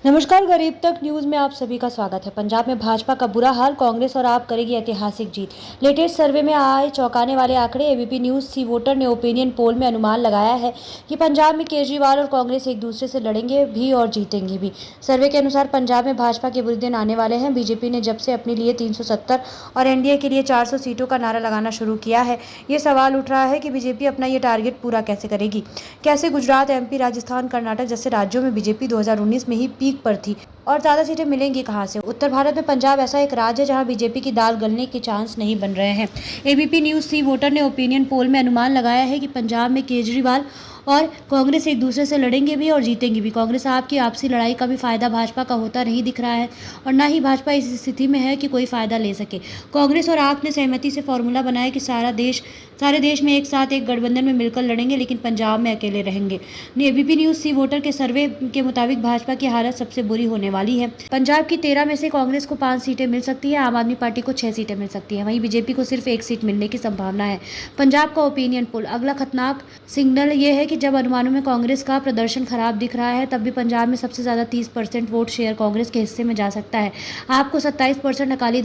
नमस्कार, गरीब तक न्यूज में आप सभी का स्वागत है। पंजाब में भाजपा का बुरा हाल, कांग्रेस और आप करेगी ऐतिहासिक जीत। लेटेस्ट सर्वे में आए चौंकाने वाले आंकड़े। एबीपी न्यूज सी वोटर ने ओपिनियन पोल में अनुमान लगाया है कि पंजाब में केजरीवाल और कांग्रेस एक दूसरे से लड़ेंगे भी और जीतेंगे भी। सर्वे के अनुसार पंजाब में भाजपा के बुरे दिन आने वाले हैं। बीजेपी ने जब से अपने लिए 370 और एनडीए के लिए 400 सीटों का नारा लगाना शुरू किया है, ये सवाल उठ रहा है कि बीजेपी अपना ये टारगेट पूरा कैसे करेगी। कैसे गुजरात, एमपी, राजस्थान, कर्नाटक जैसे राज्यों में बीजेपी 2019 में ही पीक पर थी और ज्यादा सीटें मिलेंगी कहां से। उत्तर भारत में पंजाब ऐसा एक राज्य है जहां बीजेपी की दाल गलने के चांस नहीं बन रहे हैं। एबीपी न्यूज सी वोटर ने ओपिनियन पोल में अनुमान लगाया है कि पंजाब में केजरीवाल और कांग्रेस एक दूसरे से लड़ेंगे भी और जीतेंगे भी। कांग्रेस आपकी आपसी लड़ाई का भी फायदा भाजपा का होता नहीं दिख रहा है और ना ही भाजपा इस स्थिति में है कि कोई फायदा ले सके। कांग्रेस और आप ने सहमति से फॉर्मूला बनाया कि सारे देश में एक साथ एक गठबंधन में मिलकर लड़ेंगे, लेकिन पंजाब में अकेले रहेंगे। एबीपी न्यूज सी वोटर के सर्वे के मुताबिक भाजपा की हालत सबसे बुरी होने वाली है। पंजाब की 13 में से कांग्रेस को 5 सीटें मिल सकती है, आम आदमी पार्टी को 6 सीटें मिल सकती है, वहीं बीजेपी को सिर्फ 1 सीट मिलने की संभावना है। पंजाब का ओपिनियन पोल। अगला खतरनाक सिग्नल ये है कि जब अनुमानों में कांग्रेस का प्रदर्शन खराब दिख रहा है, तब भी पंजाब में सबसे ज्यादा 30% वोट शेयर कांग्रेस के हिस्से में जा सकता है। आपको 27%, अकाली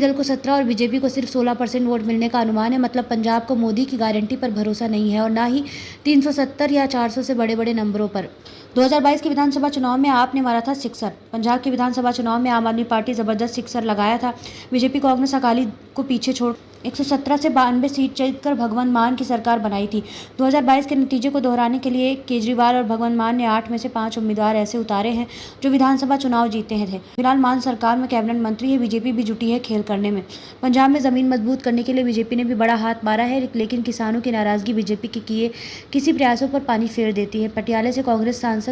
दल को 17 और बीजेपी को सिर्फ 16% वोट मिलने का अनुमान है। मतलब पंजाब को मोदी की गारंटी पर भरोसा नहीं है और ना ही 370 या 400 से बड़े बड़े नंबरों पर। 2022 के विधानसभा चुनाव में आपने मारा था सिक्सर। पंजाब के विधानसभा चुनाव में आम आदमी पार्टी जबरदस्त सिक्सर लगाया था। बीजेपी, कांग्रेस, अकाली को पीछे छोड़ 117 से 92 सीट जीतकर भगवंत मान की सरकार बनाई थी। 2022 के नतीजे को दोहराने के लिए केजरीवाल और भगवंत मान ने 8 में से 5 उम्मीदवार ऐसे उतारे हैं जो विधानसभा चुनाव जीते थे। फिलहाल मान सरकार में कैबिनेट मंत्री है। बीजेपी भी जुटी है खेल करने में। पंजाब में जमीन मजबूत करने के लिए बीजेपी ने भी बड़ा हाथ मारा है, लेकिन किसानों की नाराजगी बीजेपी के किए किसी प्रयासों पर पानी फेर देती है। पटियाले से कांग्रेस सांसद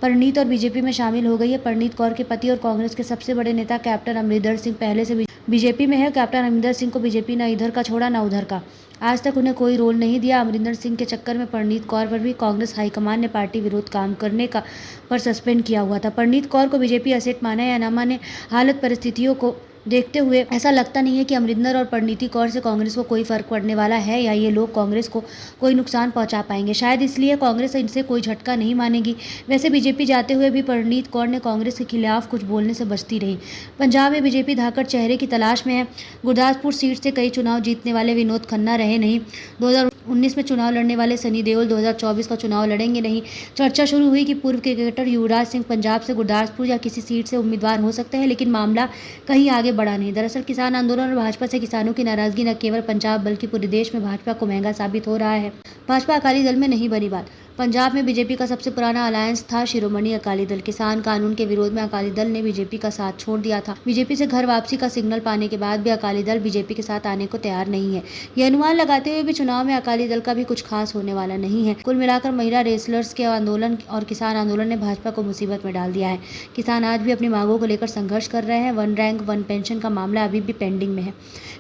परनीत और बीजेपी में शामिल हो गई है। परनीत कौर के पति और कांग्रेस के सबसे बड़े नेता कैप्टन अमरिंदर सिंह पहले से बीजेपी में है। कैप्टन अमरिंदर सिंह को बीजेपी न इधर का छोड़ा न उधर का। आज तक उन्हें कोई रोल नहीं दिया। अमरिंदर सिंह के चक्कर में परनीत कौर पर भी कांग्रेस हाईकमान ने पार्टी विरोध काम करने का पर सस्पेंड किया हुआ था। परनीत कौर को बीजेपी असेट माने या न माने, हालत परिस्थितियों को देखते हुए ऐसा लगता नहीं है कि अमरिंदर और परनीति कौर से कांग्रेस को कोई फर्क पड़ने वाला है या ये लोग कांग्रेस को कोई नुकसान पहुंचा पाएंगे। शायद इसलिए कांग्रेस इनसे कोई झटका नहीं मानेगी। वैसे बीजेपी जाते हुए भी परनीत कौर ने कांग्रेस के खिलाफ कुछ बोलने से बचती रही। पंजाब में बीजेपी धाकड़ चेहरे की तलाश में है। गुरदासपुर सीट से कई चुनाव जीतने वाले विनोद खन्ना रहे नहीं। 2019 में चुनाव लड़ने वाले सनी देओल 2024 का चुनाव लड़ेंगे नहीं। चर्चा शुरू हुई कि पूर्व क्रिकेटर युवराज सिंह पंजाब से गुरदासपुर या किसी सीट से उम्मीदवार हो सकते हैं, लेकिन मामला कहीं आगे बढ़ा नहीं। दरअसल किसान आंदोलन और भाजपा से किसानों की नाराजगी न केवल पंजाब बल्कि पूरे देश में भाजपा को महंगा साबित हो रहा है। भाजपा अकाली दल में नहीं बनी बात। पंजाब में बीजेपी का सबसे पुराना अलायंस था शिरोमणि अकाली दल। किसान कानून के विरोध में अकाली दल ने बीजेपी का साथ छोड़ दिया था। बीजेपी से घर वापसी का सिग्नल पाने के बाद भी अकाली दल बीजेपी के साथ आने को तैयार नहीं है। यह अनुमान लगाते हुए भी चुनाव में अकाली दल का भी कुछ खास होने वाला नहीं है। कुल मिलाकर महिला रेसलर्स के आंदोलन और किसान आंदोलन ने भाजपा को मुसीबत में डाल दिया है। किसान आज भी अपनी मांगों को लेकर संघर्ष कर रहे हैं। 1 रैंक 1 पेंशन का मामला अभी भी पेंडिंग में है।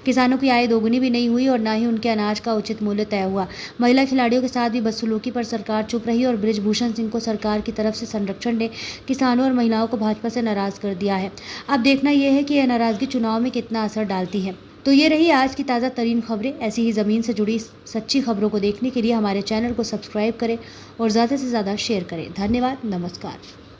किसानों की आय दोगुनी भी नहीं हुई और न ही उनके अनाज का उचित मूल्य तय हुआ। महिला खिलाड़ियों के साथ भी बदसलूकी पर सरकार चुप रही और बृजभूषण सिंह को सरकार की तरफ से संरक्षण ने किसानों और महिलाओं को भाजपा से नाराज कर दिया है। अब देखना यह है कि यह नाराजगी चुनाव में कितना असर डालती है। तो ये रही आज की ताज़ा तरीन खबरें। ऐसी ही ज़मीन से जुड़ी सच्ची खबरों को देखने के लिए हमारे चैनल को सब्सक्राइब करें और ज़्यादा से ज़्यादा शेयर करें। धन्यवाद। नमस्कार।